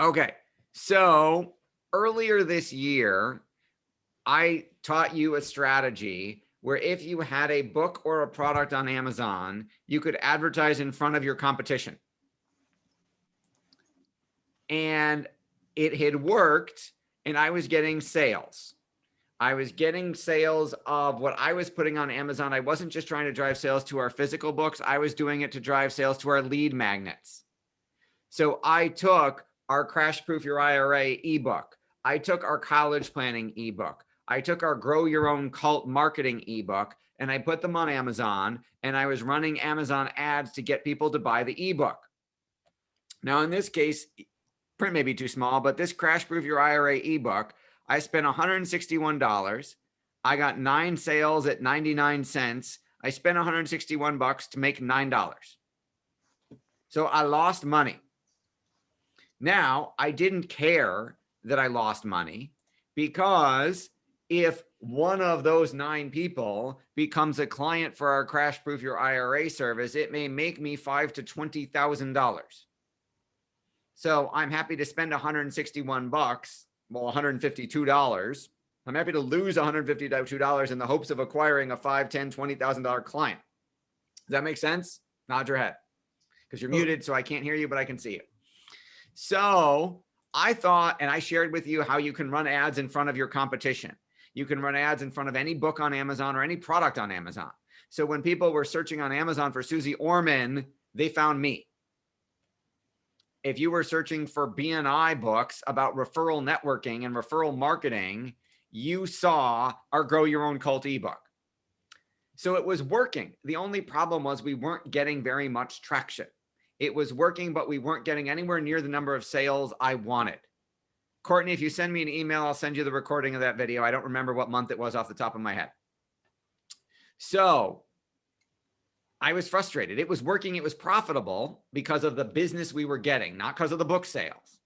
Okay. So earlier this year, I taught you a strategy where if you had a book or a product on Amazon, you could advertise in front of your competition. And it had worked, and I was getting sales. I was getting sales of what I was putting on Amazon. I wasn't just trying to drive sales to our physical books. I was doing it to drive sales to our lead magnets. So I took our Crash Proof Your IRA ebook. I took our college planning ebook. I took our Grow Your Own Cult marketing ebook, and I put them on Amazon, and I was running Amazon ads to get people to buy the ebook. Now, in this case, print may be too small, but this Crash Proof Your IRA ebook, I spent $161. I got 9 sales at 99 cents. I spent $161 to make $9. So I lost money. Now, I didn't care that I lost money, because if one of those 9 people becomes a client for our Crash Proof Your IRA service, it may make me $5,000 to $20,000. So I'm happy to spend $161, well, $152. I'm happy to lose $152 in the hopes of acquiring a $5,000, $10,000, $20,000 client. Does that make sense? Nod your head, because you're muted, so I can't hear you, but I can see you. So I thought, and I shared with you how you can run ads in front of your competition. You can run ads in front of any book on Amazon or any product on Amazon. So when people were searching on Amazon for Susie Orman, they found me. If you were searching for BNI books about referral networking and referral marketing, you saw our Grow Your Own Cult ebook. So it was working. The only problem was we weren't getting very much traction. It was working, but we weren't getting anywhere near the number of sales I wanted. Courtney, if you send me an email, I'll send you the recording of that video. I don't remember what month it was off the top of my head. So I was frustrated. It was working. It was profitable because of the business we were getting, not because of the book sales,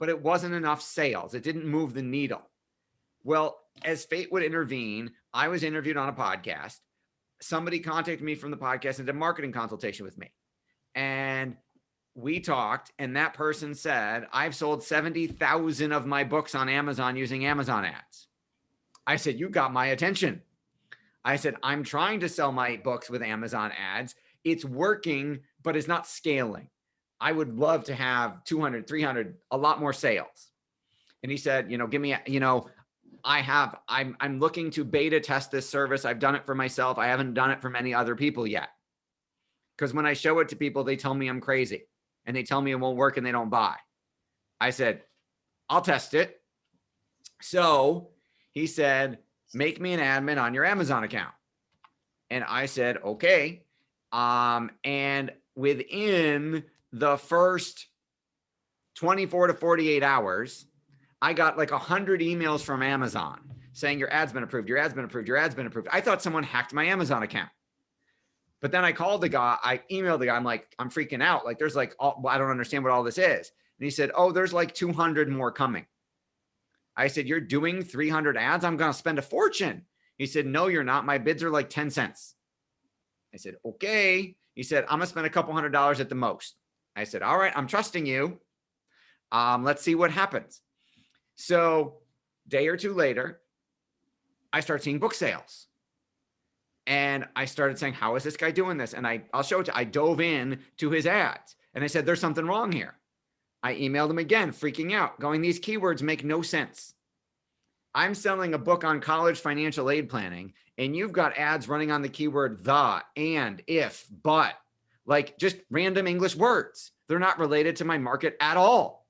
but it wasn't enough sales. It didn't move the needle. Well, as fate would intervene, I was interviewed on a podcast. Somebody contacted me from the podcast and did a marketing consultation with me. And we talked, and that person said, I've sold 70,000 of my books on Amazon using Amazon ads. I said, you got my attention. I said, I'm trying to sell my books with Amazon ads. It's working, but it's not scaling. I would love to have 200, 300, a lot more sales. And he said, give me, I'm looking to beta test this service. I've done it for myself. I haven't done it for many other people yet. Because when I show it to people, they tell me I'm crazy and they tell me it won't work and they don't buy. I said, I'll test it. So he said, make me an admin on your Amazon account. And I said, okay. And within the first 24 to 48 hours, I got like 100 emails from Amazon saying your ad's been approved, your ad's been approved, your ad's been approved. I thought someone hacked my Amazon account. But then I called the guy, I emailed the guy, I'm like, I'm freaking out. Like there's like, I don't understand what all this is. And he said, oh, there's like 200 more coming. I said, you're doing 300 ads? I'm going to spend a fortune. He said, no, you're not. My bids are like 10 cents. I said, okay. He said, I'm going to spend a couple $100 at the most. I said, all right, I'm trusting you. Let's see what happens. So a day or two later, I start seeing book sales. And I started saying, how is this guy doing this? And I'll show it to you. I dove in to his ads and I said, there's something wrong here. I emailed him again, freaking out, going, these keywords make no sense. I'm selling a book on college financial aid planning, and you've got ads running on the keyword the, and, if, but, like just random English words. They're not related to my market at all.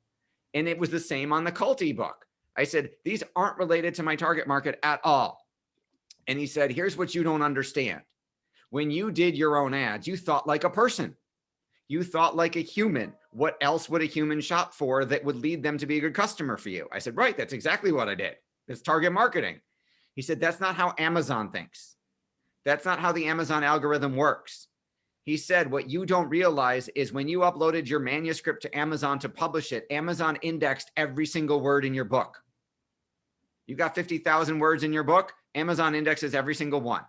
And it was the same on the cult ebook. I said, these aren't related to my target market at all. And he said, here's what you don't understand. When you did your own ads, you thought like a person. You thought like a human. What else would a human shop for that would lead them to be a good customer for you? I said, right, that's exactly what I did. It's target marketing. He said, that's not how Amazon thinks. That's not how the Amazon algorithm works. He said, what you don't realize is when you uploaded your manuscript to Amazon to publish it, Amazon indexed every single word in your book. You got 50,000 words in your book, Amazon indexes every single one.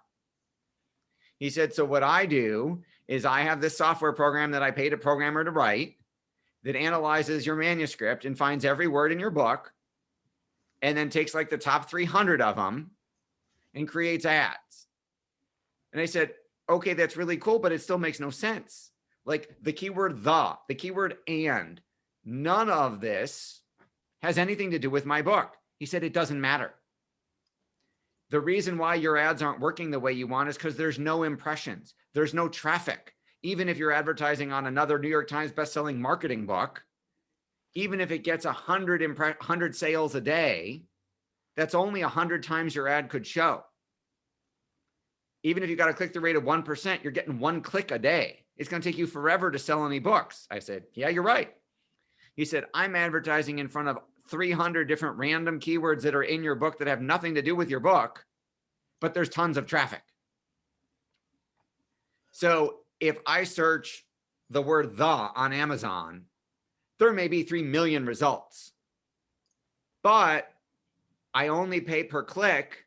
He said, so what I do is I have this software program that I paid a programmer to write, that analyzes your manuscript and finds every word in your book and then takes like the top 300 of them and creates ads. And I said, okay, that's really cool, but it still makes no sense. Like the keyword the keyword and, none of this has anything to do with my book. He said, it doesn't matter. The reason why your ads aren't working the way you want is because there's no impressions. There's no traffic. Even if you're advertising on another New York Times bestselling marketing book, even if it gets 100 sales a day, that's only 100 times your ad could show. Even if you got a click-through rate of 1%, you're getting 1 click a day. It's going to take you forever to sell any books. I said, yeah, you're right. He said, I'm advertising in front of 300 different random keywords that are in your book that have nothing to do with your book, but there's tons of traffic. So if I search the word the on Amazon, there may be 3 million results, but I only pay per click.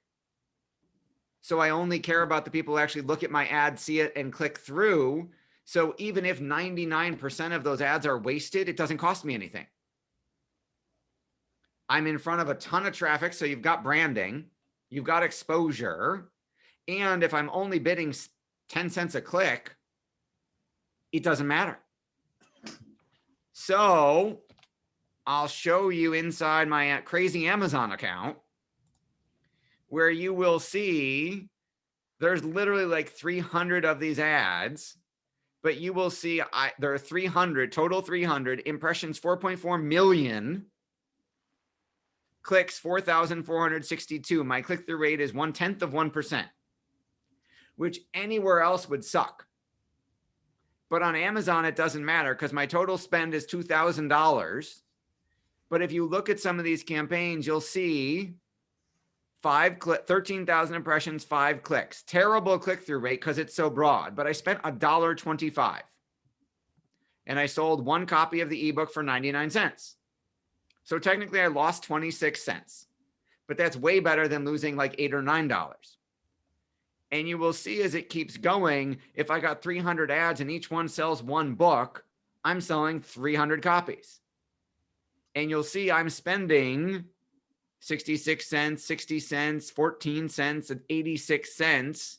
So I only care about the people who actually look at my ad, see it, and click through. So even if 99% of those ads are wasted, it doesn't cost me anything. I'm in front of a ton of traffic. So you've got branding, you've got exposure. And if I'm only bidding 10 cents a click, it doesn't matter. So I'll show you inside my crazy Amazon account where you will see there's literally like 300 of these ads, but you will see there are 300, total 300, impressions 4.4 million, clicks 4,462. My click-through rate is 1/10 of 1%, which anywhere else would suck. But on Amazon, it doesn't matter because my total spend is $2,000. But if you look at some of these campaigns, you'll see 13,000 impressions, 5 clicks. Terrible click-through rate because it's so broad, but I spent $1.25. And I sold 1 copy of the ebook for 99 cents. So technically I lost 26 cents, but that's way better than losing like $8 or $9. And you will see as it keeps going, if I got 300 ads and each one sells 1 book, I'm selling 300 copies. And you'll see I'm spending 66 cents, 60 cents, 14 cents, and 86 cents.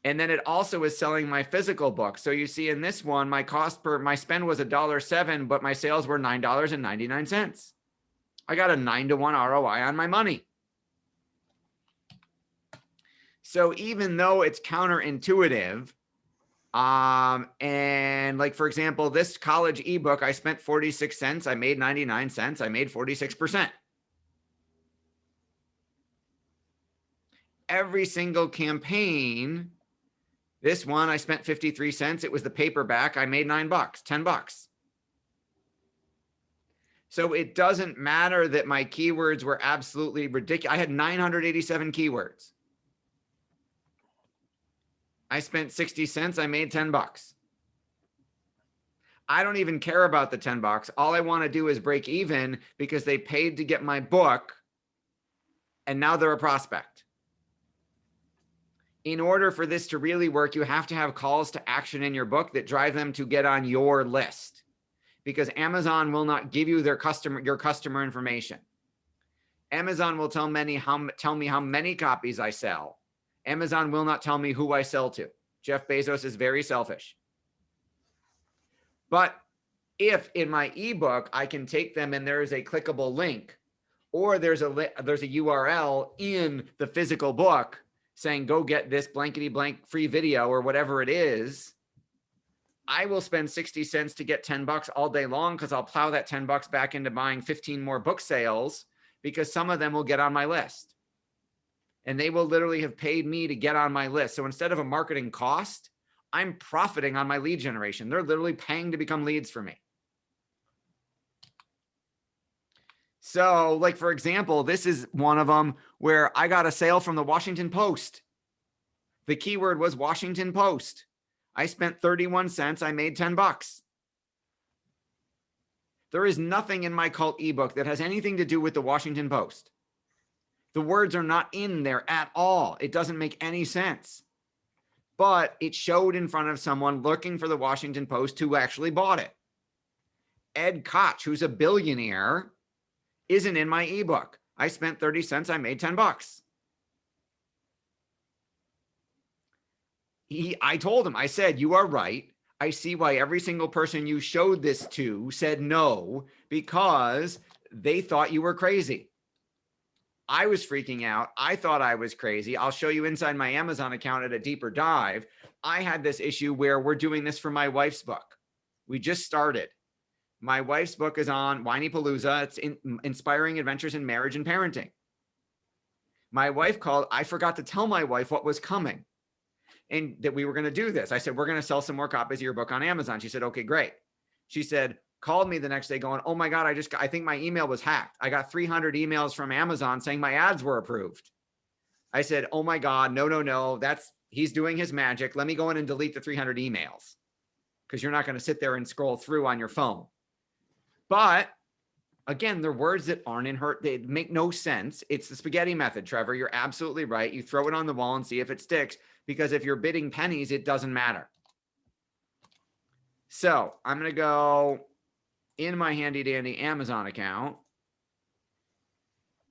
And then it also is selling my physical book. So you see in this one, my spend was $1.07, but my sales were $9.99. I got a 9-to-1 ROI on my money. So even though it's counterintuitive, and like, for example, this college ebook, I spent 46 cents. I made 99 cents. I made 46%. Every single campaign, this one, I spent 53 cents. It was the paperback. I made $9, $10. So it doesn't matter that my keywords were absolutely ridiculous. I had 987 keywords. I spent 60 cents. I made $10. I don't even care about the $10. All I want to do is break even because they paid to get my book and now they're a prospect. In order for this to really work, you have to have calls to action in your book that drive them to get on your list, because Amazon will not give you your customer information. Amazon will tell me how many copies I sell. Amazon will not tell me who I sell to. Jeff Bezos is very selfish. But if in my ebook, I can take them and there is a clickable link, or there's a URL in the physical book saying, go get this blankety blank free video or whatever it is, I will spend 60 cents to get $10 all day long, because I'll plow that $10 back into buying 15 more book sales, because some of them will get on my list. And they will literally have paid me to get on my list. So instead of a marketing cost, I'm profiting on my lead generation. They're literally paying to become leads for me. So like, for example, this is one of them where I got a sale from the Washington Post. The keyword was Washington Post. I spent 31 cents. I made $10. There is nothing in my cult ebook that has anything to do with the Washington Post. The words are not in there at all. It doesn't make any sense. But it showed in front of someone looking for the Washington Post who actually bought it. Ed Koch, who's a billionaire, isn't in my ebook. I spent 30 cents. I made 10 bucks. I told him, I said, you are right. I see why every single person you showed this to said no, because they thought you were crazy. I was freaking out. I thought I was crazy. I'll show you inside my Amazon account at a deeper dive. I had this issue where we're doing this for my wife's book. We just started. My wife's book is on Whiny Palooza. It's Inspiring Adventures in Marriage and Parenting. My wife called. I forgot to tell my wife what was coming and that we were going to do this. I said, we're going to sell some more copies of your book on Amazon. She said, okay, great. She said, called me the next day going, oh my God, I think my email was hacked. I got 300 emails from Amazon saying my ads were approved. I said, oh my God, no. He's doing his magic. Let me go in and delete the 300 emails, because you're not going to sit there and scroll through on your phone. But again, they're words that aren't in her. They make no sense. It's the spaghetti method, Trevor. You're absolutely right. You throw it on the wall and see if it sticks, because if you're bidding pennies, it doesn't matter. So I'm going to go in my handy dandy Amazon account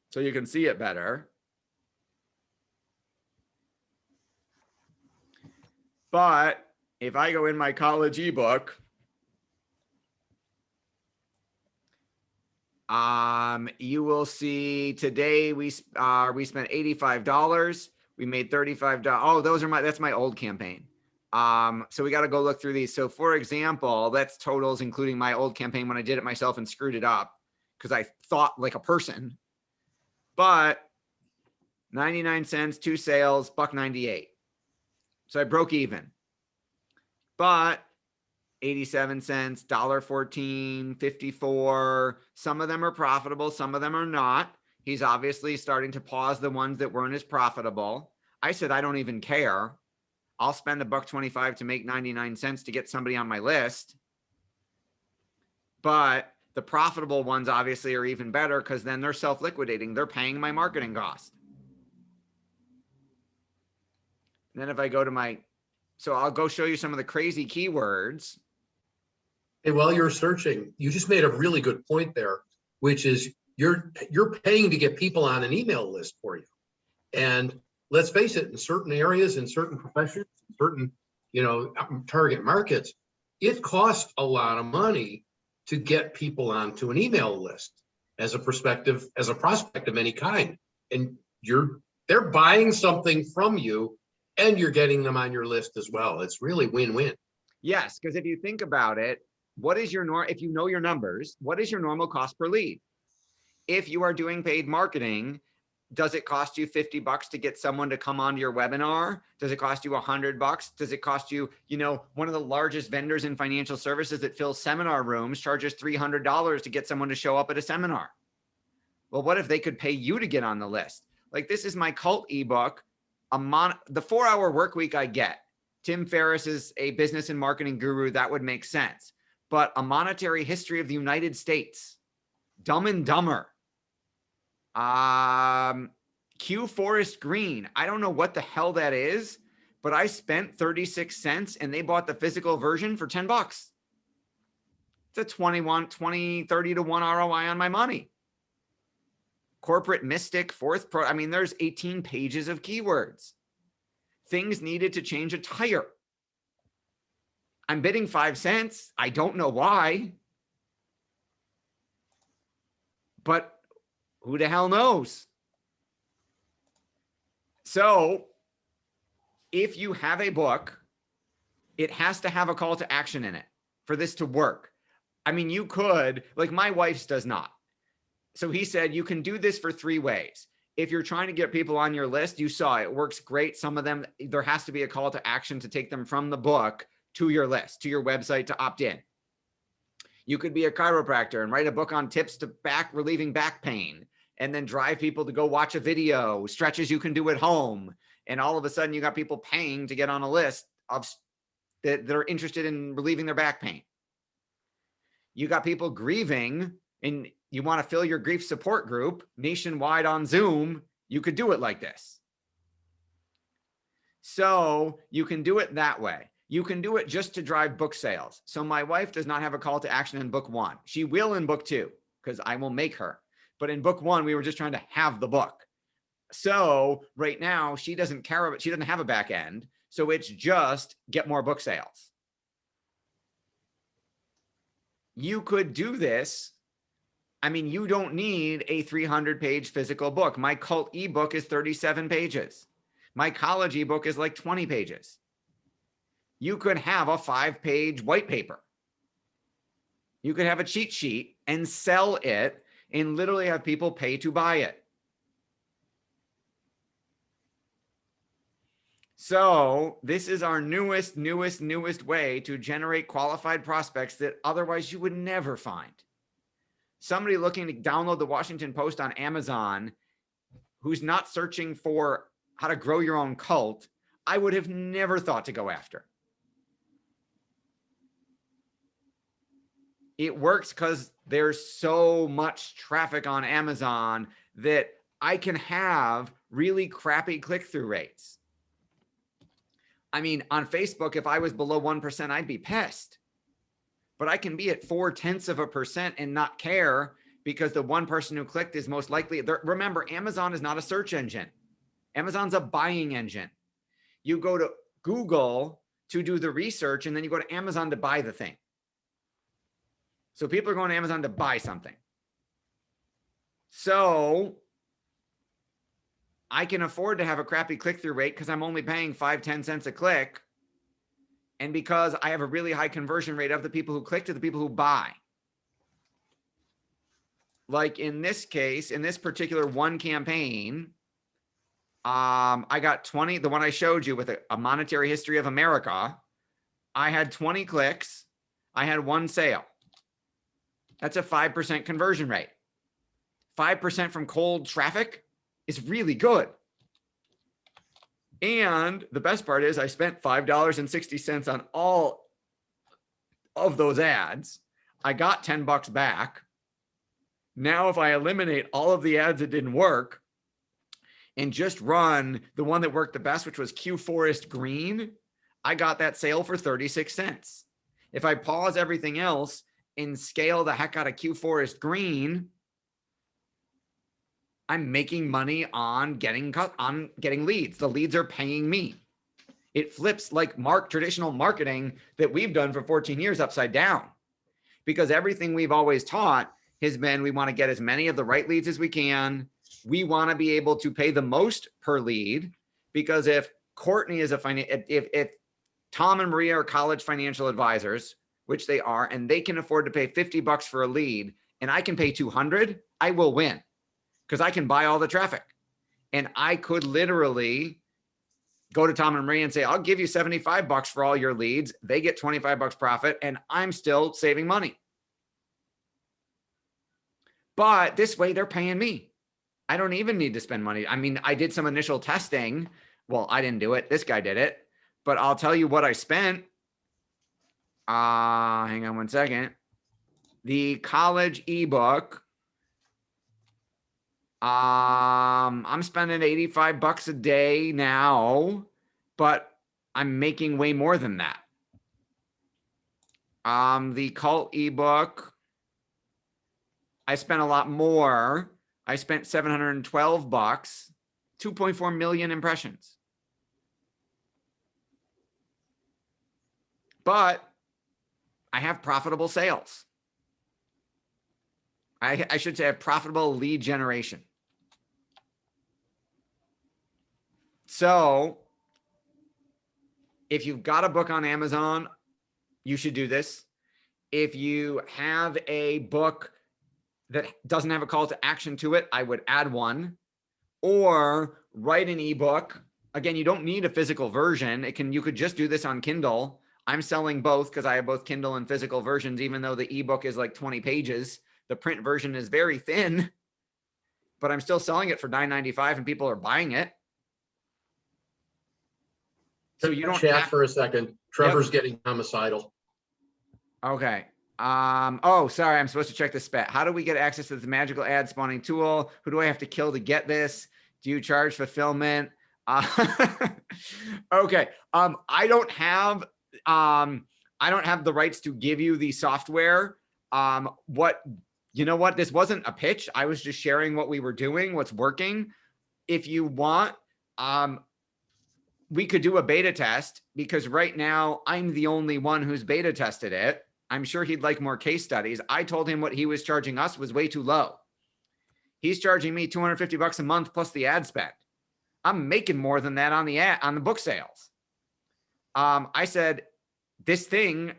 so you can see it better. But if I go in my college ebook, you will see today we spent $85. We made $35. Oh, that's my old campaign. So we got to go look through these. So for example, that's totals, including my old campaign when I did it myself and screwed it up because I thought like a person. But 99 cents, 2 sales, $1.98. So I broke even. But 87 cents, $1.14, 54. Some of them are profitable, some of them are not. He's obviously starting to pause the ones that weren't as profitable. I said, I don't even care. I'll spend $1.25 to make 99 cents to get somebody on my list. But the profitable ones obviously are even better, because then they're self-liquidating. They're paying my marketing cost. And then if I go to so I'll go show you some of the crazy keywords. Hey, while you're searching, you just made a really good point there, which is you're paying to get people on an email list for you. And let's face it, in certain areas, in certain professions, certain, target markets, it costs a lot of money to get people onto an email list as a prospect of any kind. And they're buying something from you and you're getting them on your list as well. It's really win-win. Yes, because if you think about it, if you know your numbers, what is your normal cost per lead? If you are doing paid marketing, does it cost you $50 to get someone to come onto your webinar? Does it cost you $100? Does it cost you, one of the largest vendors in financial services that fills seminar rooms charges $300 to get someone to show up at a seminar? Well, what if they could pay you to get on the list? Like, this is my cult ebook. The 4-hour work week I get. Tim Ferriss is a business and marketing guru. That would make sense. But a monetary history of the United States, Dumb and Dumber, Q Forest Green. I don't know what the hell that is, but I spent 36 cents and they bought the physical version for 10 bucks. It's a 30 to 1 ROI on my money. Corporate Mystic, Fourth Pro. I mean, there's 18 pages of keywords. Things needed to change a tire. I'm bidding 5 cents. I don't know why. But who the hell knows? So if you have a book, it has to have a call to action in it for this to work. I mean, you could, like my wife's does not. So he said, you can do this for 3 ways. If you're trying to get people on your list, you saw it works great. Some of them, there has to be a call to action to take them from the book to your list, to your website to opt in. You could be a chiropractor and write a book on tips to relieving back pain, and then drive people to go watch a video, stretches you can do at home. And all of a sudden you got people paying to get on a list that are interested in relieving their back pain. You got people grieving and you want to fill your grief support group nationwide on Zoom. You could do it like this. So you can do it that way. You can do it just to drive book sales. So my wife does not have a call to action in book 1. She will in book 2 because I will make her. But in book 1, we were just trying to have the book. So right now she doesn't care about, she doesn't have a back end. So it's just get more book sales. You could do this. I mean, you don't need a 300-page physical book. My cult ebook is 37 pages. My college ebook is like 20 pages. You could have a 5-page white paper. You could have a cheat sheet and sell it and literally have people pay to buy it. So this is our newest way to generate qualified prospects that otherwise you would never find. Somebody looking to download the Washington Post on Amazon who's not searching for how to grow your own cult, I would have never thought to go after. It works because there's so much traffic on Amazon that I can have really crappy click-through rates. I mean, on Facebook, if I was below 1%, I'd be pissed. But I can be at 0.4% and not care because the one person who clicked is most likely. Remember, Amazon is not a search engine. Amazon's a buying engine. You go to Google to do the research, and then you go to Amazon to buy the thing. So people are going to Amazon to buy something. So I can afford to have a crappy click-through rate because I'm only paying 5-10 cents a click. And because I have a really high conversion rate of the people who click to the people who buy. Like in this case, in this particular one campaign, I got 20, the one I showed you with a monetary history of America, I had 20 clicks. I had 1 sale. That's a 5% conversion rate. 5% from cold traffic is really good. And the best part is I spent $5.60 on all of those ads. I got $10 back. Now, if I eliminate all of the ads that didn't work and just run the one that worked the best, which was Q Forest Green, I got that sale for 36 cents. If I pause everything else and scale the heck out of Q Forest Green, I'm making money on getting leads. The leads are paying me. It flips like traditional marketing that we've done for 14 years upside down, because everything we've always taught has been, we want to get as many of the right leads as we can. We want to be able to pay the most per lead, because if Courtney is if Tom and Maria are college financial advisors, which they are, and they can afford to pay $50 for a lead, and I can pay 200, I will win. Because I can buy all the traffic. And I could literally go to Tom and Maria and say, I'll give you $75 for all your leads. They get $25 profit, and I'm still saving money. But this way, they're paying me. I don't even need to spend money. I mean, I did some initial testing. Well, I didn't do it. This guy did it. But I'll tell you what I spent. Hang on one second. The college ebook. I'm spending $85 a day now, but I'm making way more than that. The cult ebook, I spent a lot more. I spent $712, 2.4 million impressions. But I have profitable sales. I should say I have profitable lead generation. So if you've got a book on Amazon, you should do this. If you have a book that doesn't have a call to action to it, I would add one, or write an ebook. Again, you don't need a physical version. You could just do this on Kindle. I'm selling both because I have both Kindle and physical versions, even though the ebook is like 20 pages. The print version is very thin, but I'm still selling it for $9.95 and people are buying it. So you don't chat for a second. Trevor's getting homicidal. Okay. Oh, sorry. I'm supposed to check the spec. How do we get access to this magical ad spawning tool? Who do I have to kill to get this? Do you charge fulfillment? Okay. I don't have I don't have the rights to give you the software. You know what? This wasn't a pitch. I was just sharing what we were doing, what's working. If you want, we could do a beta test, because right now I'm the only one who's beta tested it. I'm sure he'd like more case studies. I told him what he was charging us was way too low. He's charging me $250 a month plus the ad spend. I'm making more than that on the book sales. I said, this thing,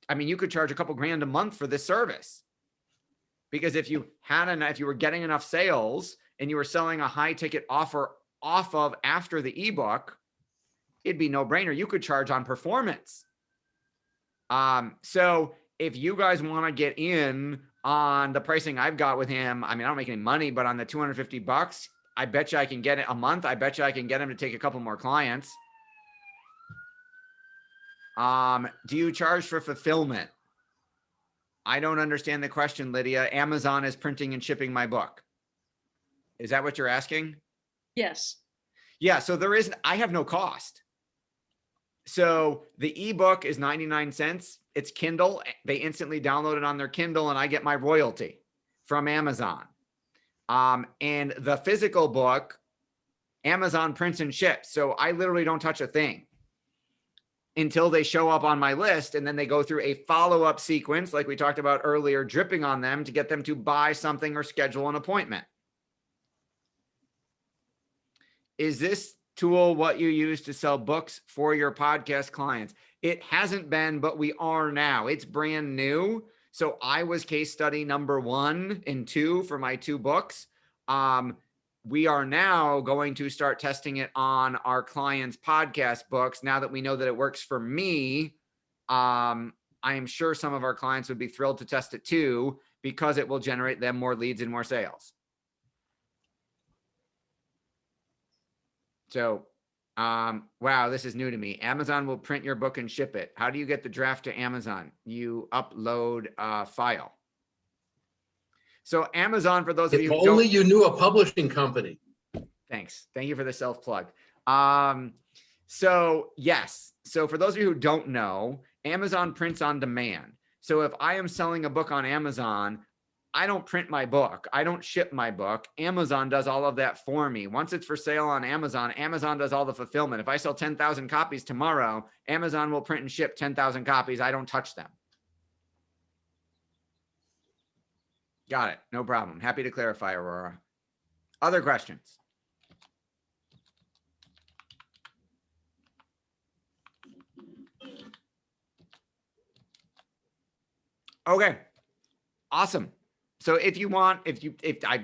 I mean, you could charge a couple grand a month for this service, because if you were getting enough sales and you were selling a high ticket offer off of after the ebook, it'd be no brainer. You could charge on performance. So if you guys want to get in on the pricing I've got with him, I mean, I don't make any money, but on the $250, I bet you I can get it a month. I bet you I can get him to take a couple more clients. Do you charge for fulfillment? I don't understand the question, Lydia. Amazon is printing and shipping my book. Is that what you're asking? Yes. Yeah. So I have no cost. So the ebook is 99 cents. It's Kindle. They instantly download it on their Kindle and I get my royalty from Amazon. And the physical book, Amazon prints and ships. So I literally don't touch a thing until they show up on my list. And then they go through a follow-up sequence, like we talked about earlier, dripping on them to get them to buy something or schedule an appointment. Is this tool what you use to sell books for your podcast clients? It hasn't been, but we are now. It's brand new. So I was case study number 1 and 2 for my 2 books. We are now going to start testing it on our clients' podcast books. Now that we know that it works for me, I am sure some of our clients would be thrilled to test it too, because it will generate them more leads and more sales. So, wow, this is new to me. Amazon will print your book and ship it. How do you get the draft to Amazon? You upload a file. So Amazon, for those of you who don't, only you knew a publishing company. thanks. Thank you for the self-plug. So yes. So for those of you who don't know, Amazon prints on demand. So if I am selling a book on Amazon, I don't print my book. I don't ship my book. Amazon does all of that for me. Once it's for sale on Amazon, Amazon does all the fulfillment. If I sell 10,000 copies tomorrow, Amazon will print and ship 10,000 copies. I don't touch them. Got it. No problem. Happy to clarify, Aurora. Other questions? Okay. Awesome. So if you want,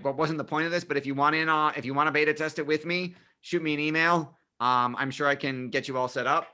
what wasn't the point of this, but if you want to beta test it with me, shoot me an email. I'm sure I can get you all set up.